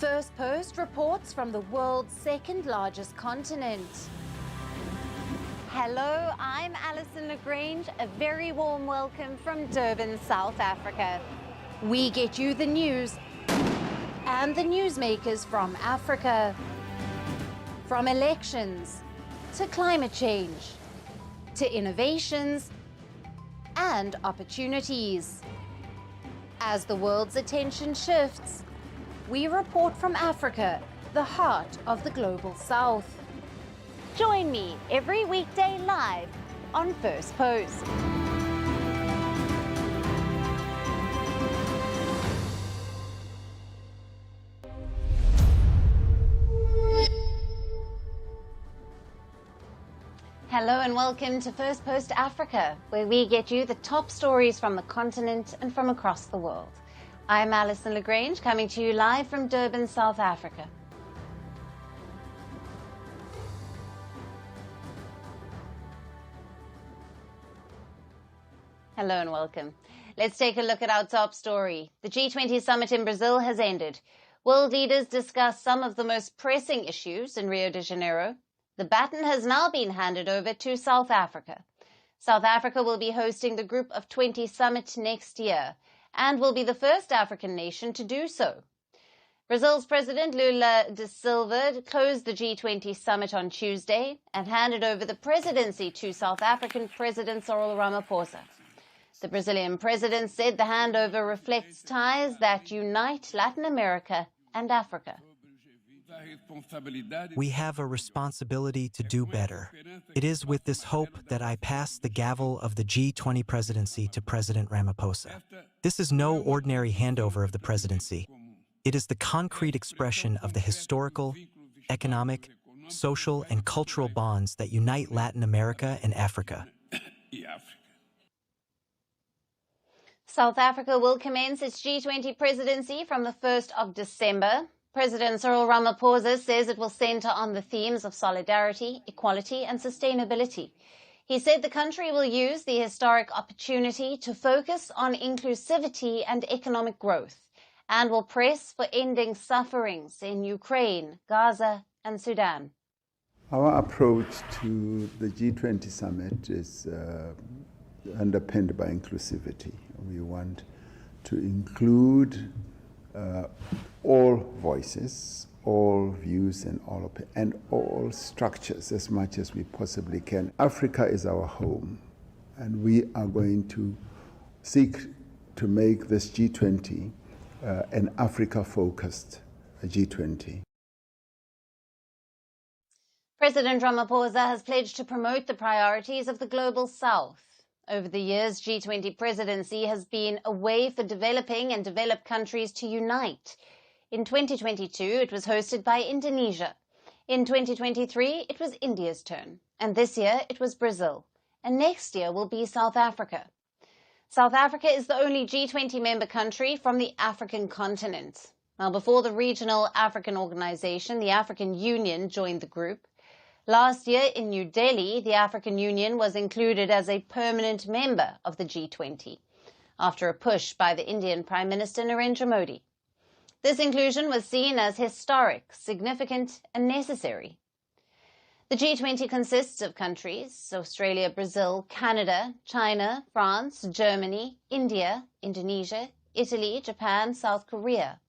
Firstpost reports from the world's second largest continent. Hello, I'm Alyson Grange. A very warm welcome from Durban, South Africa. We get you the news and the newsmakers from Africa. From elections to climate change to innovations and opportunities. As the world's attention shifts, we report from Africa, the heart of the global south. Join me every weekday live on Firstpost. Hello and welcome to Firstpost Africa, where we get you the top stories from the continent and from across the world. I'm Alyson Grange, coming to you live from Durban, South Africa. Hello and welcome. Let's take a look at our top story. The G20 summit in Brazil has ended. World leaders discuss some of the most pressing issues in Rio de Janeiro. The baton has now been handed over to South Africa. South Africa will be hosting the Group of 20 summit next year and will be the first African nation to do so. Brazil's President Lula da Silva closed the G20 summit on Tuesday and handed over the presidency to South African President Cyril Ramaphosa. The Brazilian president said the handover reflects ties that unite Latin America and Africa. We have a responsibility to do better. It is with this hope that I pass the gavel of the G20 presidency to President Ramaphosa. This is no ordinary handover of the presidency. It is the concrete expression of the historical, economic, social, and cultural bonds that unite Latin America and Africa. South Africa will commence its G20 presidency from the 1st of December. President Cyril Ramaphosa says it will center on the themes of solidarity, equality, and sustainability. He said the country will use the historic opportunity to focus on inclusivity and economic growth and will press for ending sufferings in Ukraine, Gaza, and Sudan. Our approach to the G20 summit is underpinned by inclusivity. We want to include all voices, all views, and all structures as much as we possibly can. Africa is our home, and we are going to seek to make this G20 an Africa-focused G20. President Ramaphosa has pledged to promote the priorities of the global south. Over the years, G20 presidency has been a way for developing and developed countries to unite. In 2022, it was hosted by Indonesia. In 2023, it was India's turn. And this year, it was Brazil. And next year will be South Africa. South Africa is the only G20 member country from the African continent. Now, before the regional African organization, the African Union, joined the group. Last year in New Delhi, the African Union was included as a permanent member of the G20, after a push by the Indian Prime Minister Narendra Modi. This inclusion was seen as historic, significant, and necessary. The G20 consists of countries Australia, Brazil, Canada, China, France, Germany, India, Indonesia, Italy, Japan, South Korea,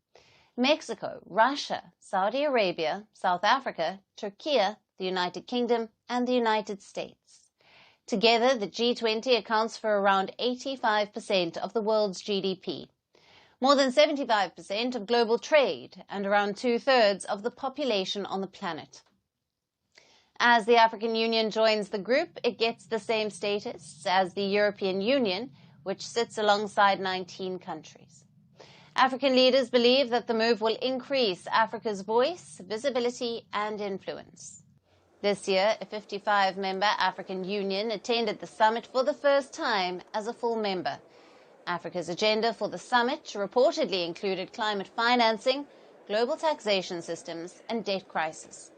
Mexico, Russia, Saudi Arabia, South Africa, Turkey, the United Kingdom, and the United States. Together, the G20 accounts for around 85% of the world's GDP, more than 75% of global trade, and around 2/3 of the population on the planet. As the African Union joins the group, it gets the same status as the European Union, which sits alongside 19 countries. African leaders believe that the move will increase Africa's voice, visibility, and influence. This year, a 55-member African Union attended the summit for the first time as a full member. Africa's agenda for the summit reportedly included climate financing, global taxation systems, and debt crisis.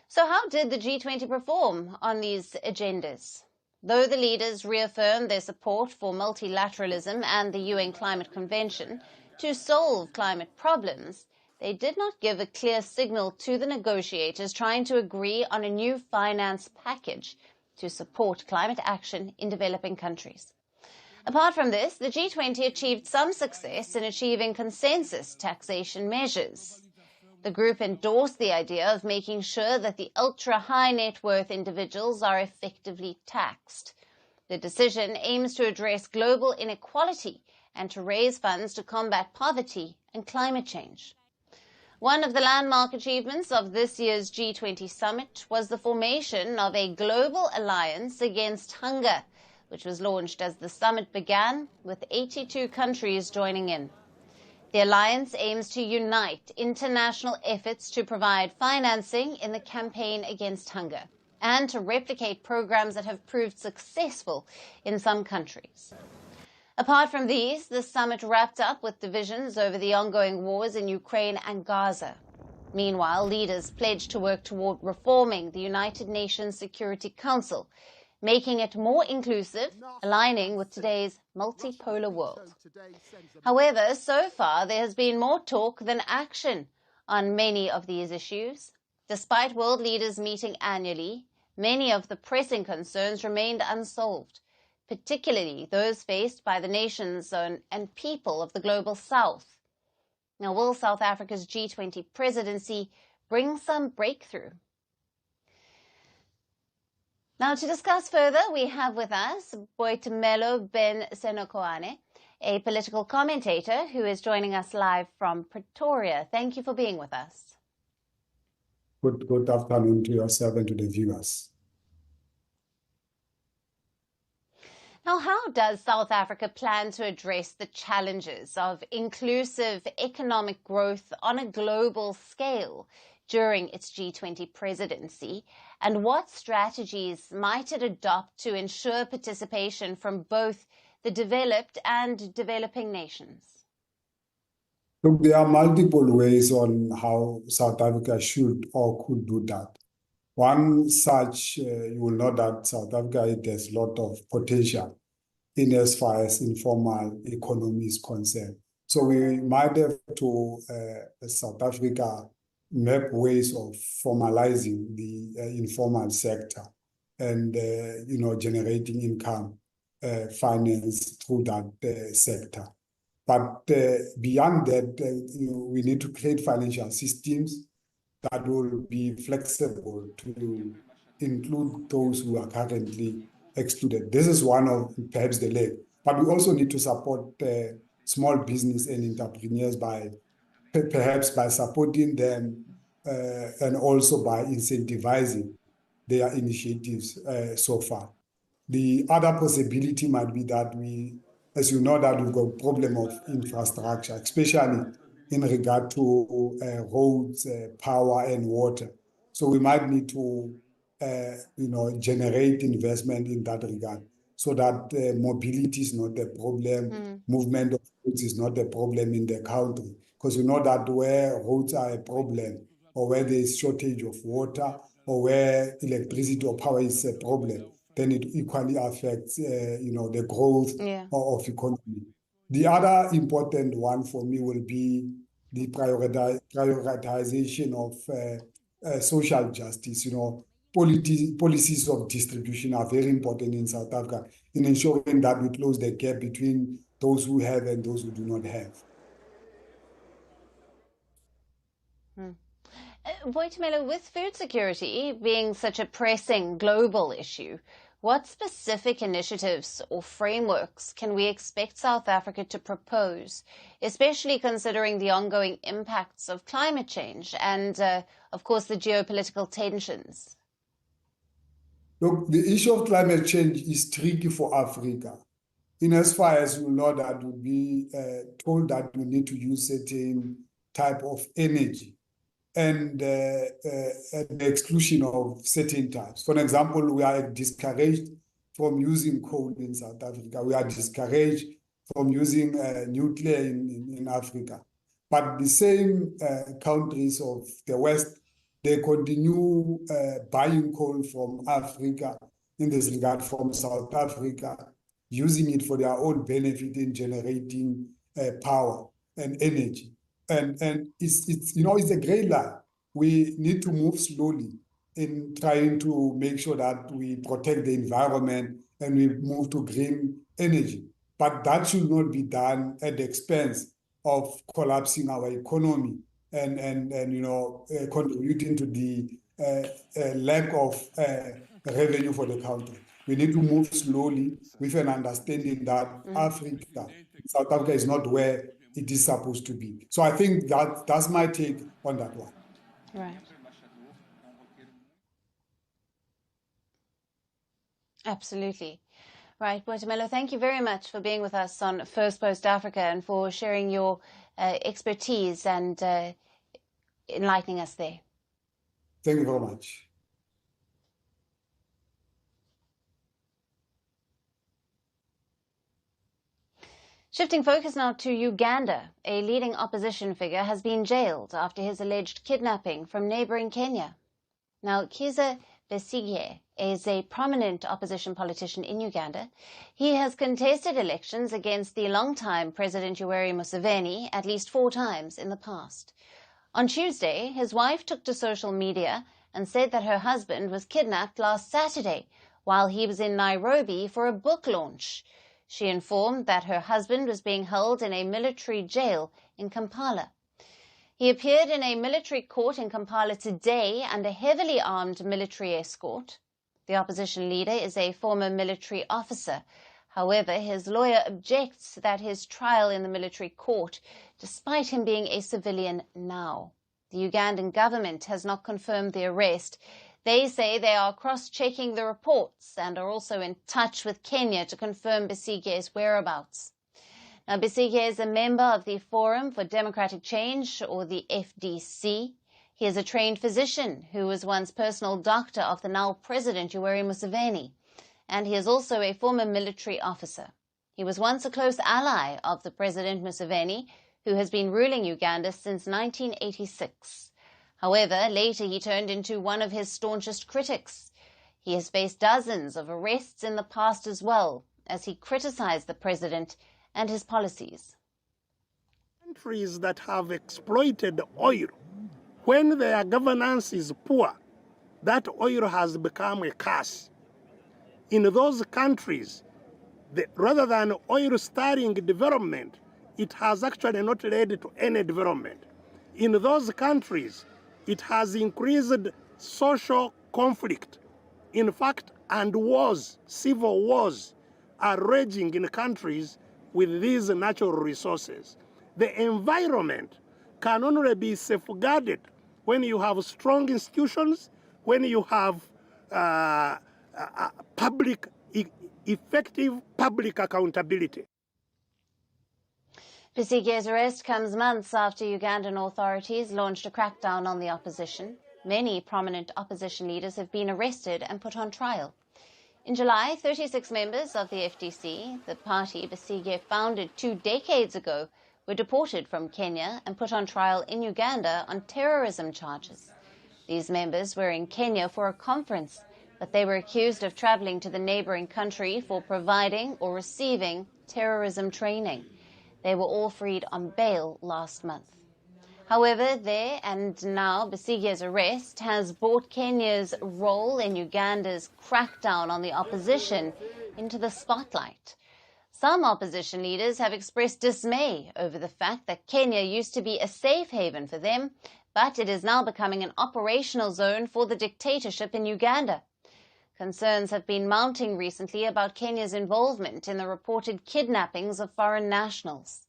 So how did the G20 perform on these agendas? Though the leaders reaffirmed their support for multilateralism and the UN Climate Convention to solve climate problems, they did not give a clear signal to the negotiators trying to agree on a new finance package to support climate action in developing countries. Apart from this, the G20 achieved some success in achieving consensus taxation measures. The group endorsed the idea of making sure that the ultra-high net worth individuals are effectively taxed. The decision aims to address global inequality and to raise funds to combat poverty and climate change. One of the landmark achievements of this year's G20 summit was the formation of a global alliance against hunger, which was launched as the summit began, with 82 countries joining in. The alliance aims to unite international efforts to provide financing in the campaign against hunger and to replicate programs that have proved successful in some countries. Apart from these, the summit wrapped up with divisions over the ongoing wars in Ukraine and Gaza. Meanwhile, leaders pledged to work toward reforming the United Nations Security Council, making it more inclusive, aligning with today's multipolar world. However, so far there has been more talk than action on many of these issues. Despite world leaders meeting annually, many of the pressing concerns remained unsolved, particularly those faced by the nations and people of the global south. Now, will South Africa's G20 presidency bring some breakthrough? Now, to discuss further, we have with us Boitumelo Ben Senokoane, a political commentator who is joining us live from Pretoria. Thank you for being with us. Good afternoon to yourself and to the viewers. Now, how does South Africa plan to address the challenges of inclusive economic growth on a global scale during its G20 presidency, and what strategies might it adopt to ensure participation from both the developed and developing nations? Look, there are multiple ways on how South Africa should or could do that. One such, you will know that South Africa has a lot of potential in as far as informal economy is concerned. So we might have to, South Africa, map ways of formalizing the informal sector and generating income finance through that sector. But beyond that, we need to create financial systems that will be flexible to include those who are currently excluded. This is one of perhaps the leg. But we also need to support small business and entrepreneurs by perhaps by supporting them and also by incentivizing their initiatives so far. The other possibility might be that we, as you know, that we've got a problem of infrastructure, especially in regard to roads, power, and water. So we might need to, generate investment in that regard, so that mobility is not a problem, movement of goods is not a problem in the country. Because you know that where roads are a problem, or where there is shortage of water, or where electricity or power is a problem, then it equally affects, the growth of economy. The other important one for me will be the prioritization of social justice. Policies of distribution are very important in South Africa in ensuring that we close the gap between those who have and those who do not have. Boitumelo, with food security being such a pressing global issue, what specific initiatives or frameworks can we expect South Africa to propose, especially considering the ongoing impacts of climate change and, of course, the geopolitical tensions? Look, the issue of climate change is tricky for Africa. In as far as you know that we'll be told that we need to use certain type of energy and at the exclusion of certain types. For example, we are discouraged from using coal in South Africa. We are discouraged from using nuclear in Africa. But the same countries of the West, they continue buying coal from Africa, in this regard from South Africa, using it for their own benefit in generating power and energy. And it's a gray line. We need to move slowly in trying to make sure that we protect the environment and we move to green energy. But that should not be done at the expense of collapsing our economy and contributing to the lack of revenue for the country. We need to move slowly with an understanding that South Africa is not where it is supposed to be. So I think that's my take on that one. Right. Absolutely. Right, Boitumelo, thank you very much for being with us on Firstpost Africa and for sharing your expertise and enlightening us there. Thank you very much. Shifting focus now to Uganda, a leading opposition figure has been jailed after his alleged kidnapping from neighboring Kenya. Now, Kizza Besigye is a prominent opposition politician in Uganda. He has contested elections against the longtime President Yoweri Museveni at least 4 times in the past. On Tuesday, his wife took to social media and said that her husband was kidnapped last Saturday while he was in Nairobi for a book launch. She informed that her husband was being held in a military jail in Kampala. He appeared in a military court in Kampala today under heavily armed military escort. The opposition leader is a former military officer. However, his lawyer objects that his trial in the military court, despite him being a civilian now. The Ugandan government has not confirmed the arrest. They say they are cross-checking the reports and are also in touch with Kenya to confirm Besigye's whereabouts. Now, Besigye is a member of the Forum for Democratic Change, or the FDC. He is a trained physician who was once personal doctor of the now President Yoweri Museveni, and he is also a former military officer. He was once a close ally of the President Museveni, who has been ruling Uganda since 1986. However, later he turned into one of his staunchest critics. He has faced dozens of arrests in the past as well, as he criticized the president and his policies. Countries that have exploited oil, when their governance is poor, that oil has become a curse. In those countries, rather than oil starting development, it has actually not led to any development. In those countries, it has increased social conflict. In fact, and wars, civil wars, are raging in countries with these natural resources. The environment can only be safeguarded when you have strong institutions, when you have effective public accountability. Besigye's arrest comes months after Ugandan authorities launched a crackdown on the opposition. Many prominent opposition leaders have been arrested and put on trial. In July, 36 members of the FDC, the party Besigye founded 2 decades ago, were deported from Kenya and put on trial in Uganda on terrorism charges. These members were in Kenya for a conference, but they were accused of traveling to the neighboring country for providing or receiving terrorism training. They were all freed on bail last month. However, there and now, Besigye's arrest has brought Kenya's role in Uganda's crackdown on the opposition into the spotlight. Some opposition leaders have expressed dismay over the fact that Kenya used to be a safe haven for them, but it is now becoming an operational zone for the dictatorship in Uganda. Concerns have been mounting recently about Kenya's involvement in the reported kidnappings of foreign nationals.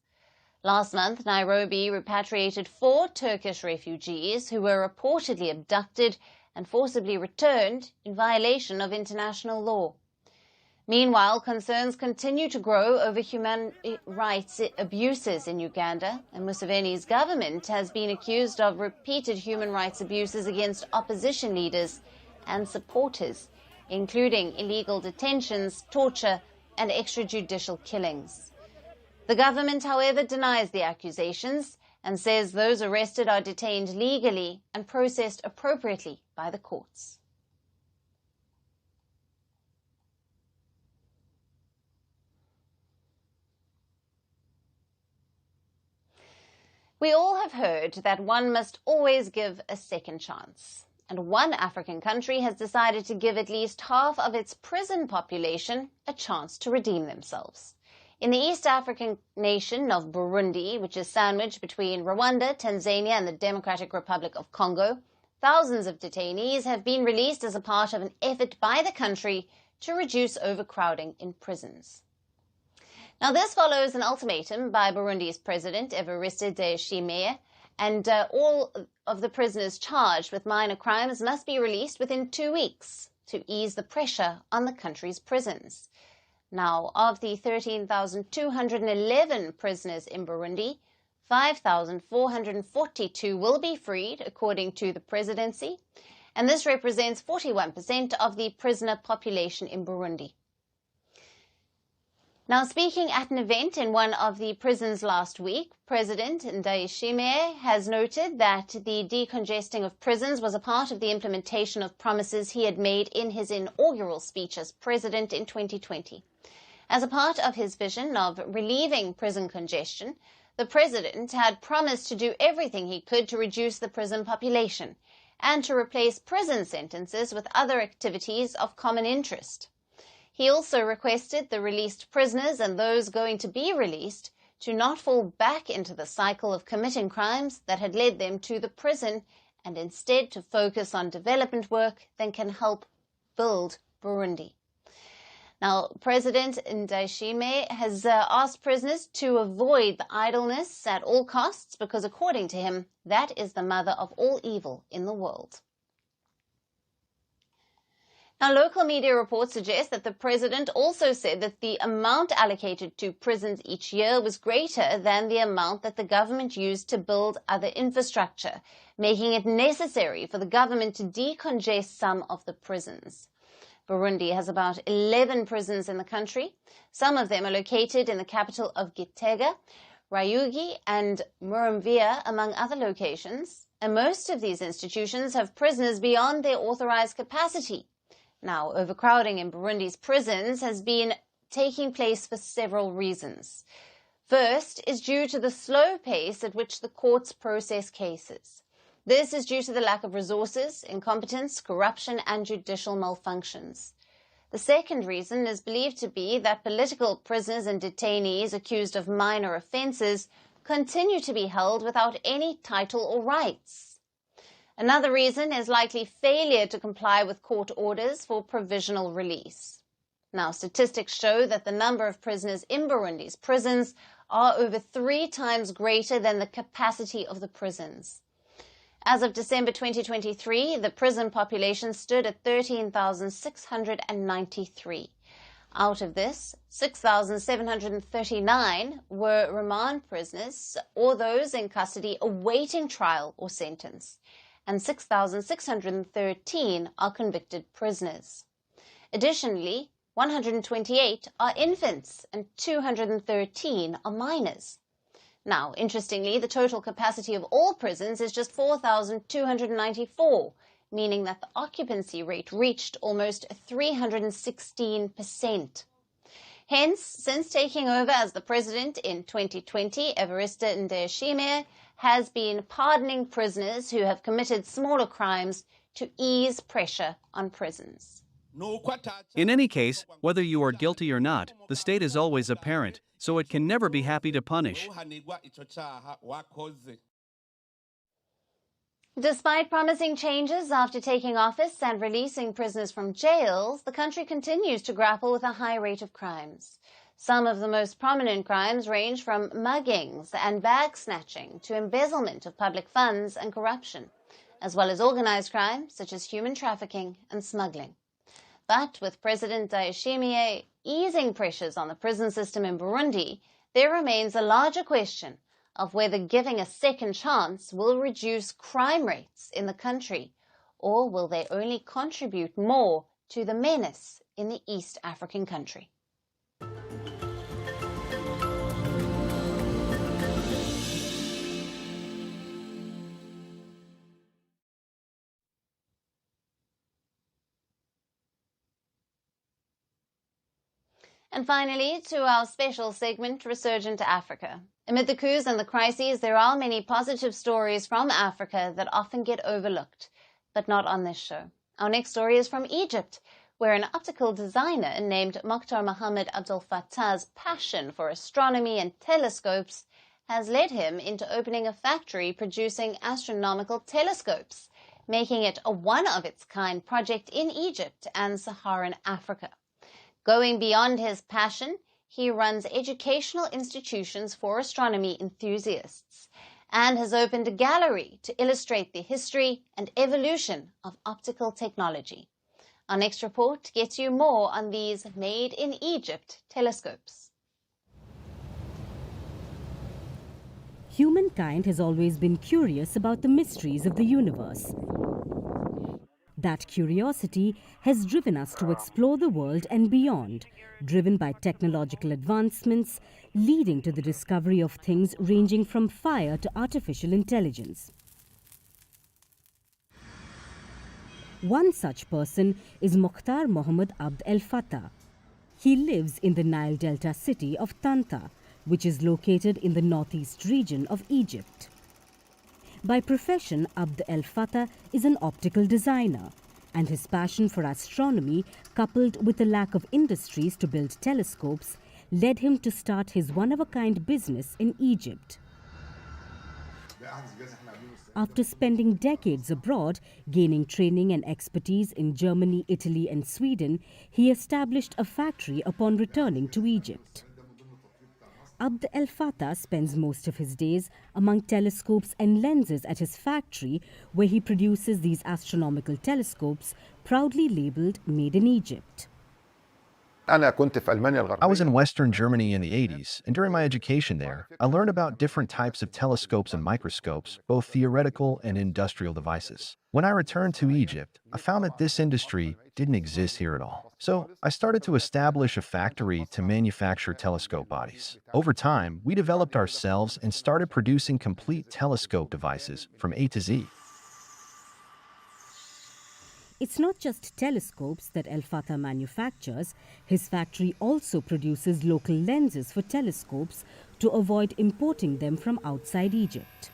Last month, Nairobi repatriated 4 Turkish refugees who were reportedly abducted and forcibly returned in violation of international law. Meanwhile, concerns continue to grow over human rights abuses in Uganda, and Museveni's government has been accused of repeated human rights abuses against opposition leaders and supporters, including illegal detentions, torture, and extrajudicial killings. The government, however, denies the accusations and says those arrested are detained legally and processed appropriately by the courts. We all have heard that one must always give a second chance. And one African country has decided to give at least half of its prison population a chance to redeem themselves. In the East African nation of Burundi, which is sandwiched between Rwanda, Tanzania and the Democratic Republic of Congo, thousands of detainees have been released as a part of an effort by the country to reduce overcrowding in prisons. Now, this follows an ultimatum by Burundi's president, Evariste Ndayishimiye, and all of the prisoners charged with minor crimes must be released within 2 weeks to ease the pressure on the country's prisons. Now, of the 13,211 prisoners in Burundi, 5,442 will be freed, according to the Presidency, and this represents 41% of the prisoner population in Burundi. Now, speaking at an event in one of the prisons last week, President Ndayishimiye has noted that the decongesting of prisons was a part of the implementation of promises he had made in his inaugural speech as president in 2020. As a part of his vision of relieving prison congestion, the president had promised to do everything he could to reduce the prison population and to replace prison sentences with other activities of common interest. He also requested the released prisoners and those going to be released to not fall back into the cycle of committing crimes that had led them to the prison and instead to focus on development work that can help build Burundi. Now, President Ndayishimiye has asked prisoners to avoid the idleness at all costs because, according to him, that is the mother of all evil in the world. Now, local media reports suggest that the president also said that the amount allocated to prisons each year was greater than the amount that the government used to build other infrastructure, making it necessary for the government to decongest some of the prisons. Burundi has about 11 prisons in the country. Some of them are located in the capital of Gitega, Rayugi and Muramvya, among other locations, and most of these institutions have prisoners beyond their authorized capacity. Now, overcrowding in Burundi's prisons has been taking place for several reasons. First is due to the slow pace at which the courts process cases. This is due to the lack of resources, incompetence, corruption, and judicial malfunctions. The second reason is believed to be that political prisoners and detainees accused of minor offences continue to be held without any title or rights. Another reason is likely failure to comply with court orders for provisional release. Now, statistics show that the number of prisoners in Burundi's prisons are over 3 times greater than the capacity of the prisons. As of December 2023, the prison population stood at 13,693. Out of this, 6,739 were remand prisoners or those in custody awaiting trial or sentence, and 6,613 are convicted prisoners. Additionally, 128 are infants and 213 are minors. Now, interestingly, the total capacity of all prisons is just 4,294, meaning that the occupancy rate reached almost 316%. Hence, since taking over as the president in 2020, Evariste Ndayishimiye has been pardoning prisoners who have committed smaller crimes to ease pressure on prisons. In any case, whether you are guilty or not, the state is always a parent, so it can never be happy to punish. Despite promising changes after taking office and releasing prisoners from jails, the country continues to grapple with a high rate of crimes. Some of the most prominent crimes range from muggings and bag snatching to embezzlement of public funds and corruption, as well as organized crime such as human trafficking and smuggling. But with President Ndayishimiye easing pressures on the prison system in Burundi, there remains a larger question of whether giving a second chance will reduce crime rates in the country, or will they only contribute more to the menace in the East African country. And finally, to our special segment, Resurgent Africa. Amid the coups and the crises, there are many positive stories from Africa that often get overlooked, but not on this show. Our next story is from Egypt, where an optical designer named Mokhtar Mohammed Abdel Fattah's passion for astronomy and telescopes has led him into opening a factory producing astronomical telescopes, making it a one-of-its-kind project in Egypt and Saharan Africa. Going beyond his passion, he runs educational institutions for astronomy enthusiasts and has opened a gallery to illustrate the history and evolution of optical technology. Our next report gets you more on these made-in-Egypt telescopes. Humankind has always been curious about the mysteries of the universe. That curiosity has driven us to explore the world and beyond, driven by technological advancements, leading to the discovery of things ranging from fire to artificial intelligence. One such person is Mokhtar Mohammed Abd El Fattah. He lives in the Nile Delta city of Tanta, which is located in the northeast region of Egypt. By profession, Abd El Fattah is an optical designer, and his passion for astronomy, coupled with a lack of industries to build telescopes, led him to start his one-of-a-kind business in Egypt. After spending decades abroad, gaining training and expertise in Germany, Italy and Sweden, he established a factory upon returning to Egypt. Abd El Fattah spends most of his days among telescopes and lenses at his factory, where he produces these astronomical telescopes proudly labeled Made in Egypt. I was in Western Germany in the 80s, and during my education there, I learned about different types of telescopes and microscopes, both theoretical and industrial devices. When I returned to Egypt, I found that this industry didn't exist here at all. So I started to establish a factory to manufacture telescope bodies. Over time, we developed ourselves and started producing complete telescope devices from A to Z. It's not just telescopes that El Fattah manufactures. His factory also produces local lenses for telescopes to avoid importing them from outside Egypt.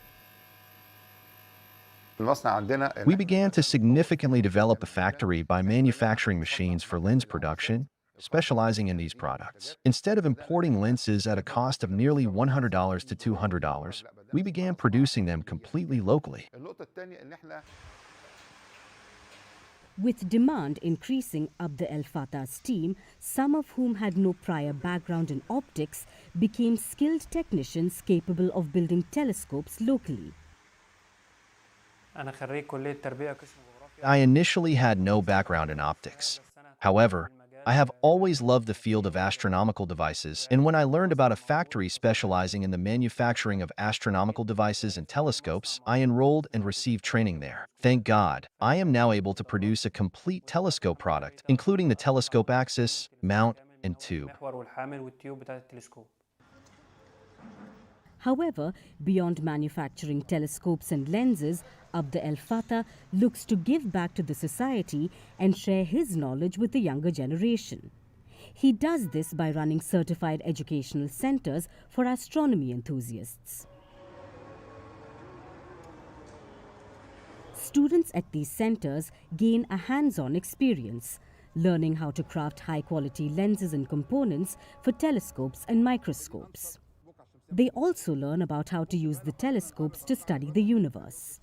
We began to significantly develop the factory by manufacturing machines for lens production, specializing in these products. Instead of importing lenses at a cost of nearly $100 to $200, we began producing them completely locally. With demand increasing, Abd El Fattah's team, some of whom had no prior background in optics, became skilled technicians capable of building telescopes locally. I initially had no background in optics. However, I have always loved the field of astronomical devices, and when I learned about a factory specializing in the manufacturing of astronomical devices and telescopes, I enrolled and received training there. Thank God, I am now able to produce a complete telescope product, including the telescope axis, mount, and tube. However, beyond manufacturing telescopes and lenses, Abd El Fattah looks to give back to the society and share his knowledge with the younger generation. He does this by running certified educational centers for astronomy enthusiasts. Students at these centers gain a hands-on experience, learning how to craft high-quality lenses and components for telescopes and microscopes. They also learn about how to use the telescopes to study the universe.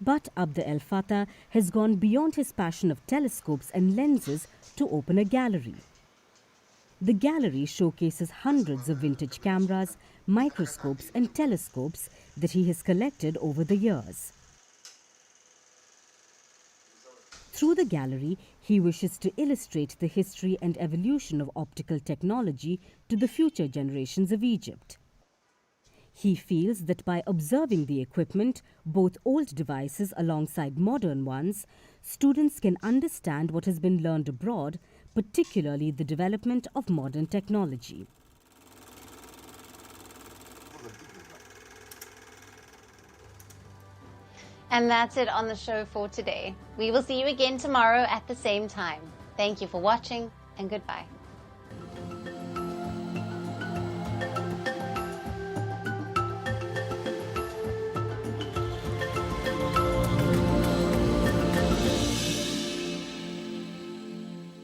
But Abd El Fattah has gone beyond his passion of telescopes and lenses to open a gallery. The gallery showcases hundreds of vintage cameras, microscopes and telescopes that he has collected over the years. Through the gallery, he wishes to illustrate the history and evolution of optical technology to the future generations of Egypt. He feels that by observing the equipment, both old devices alongside modern ones, students can understand what has been learned abroad, particularly the development of modern technology. And that's it on the show for today. We will see you again tomorrow at the same time. Thank you for watching, and goodbye.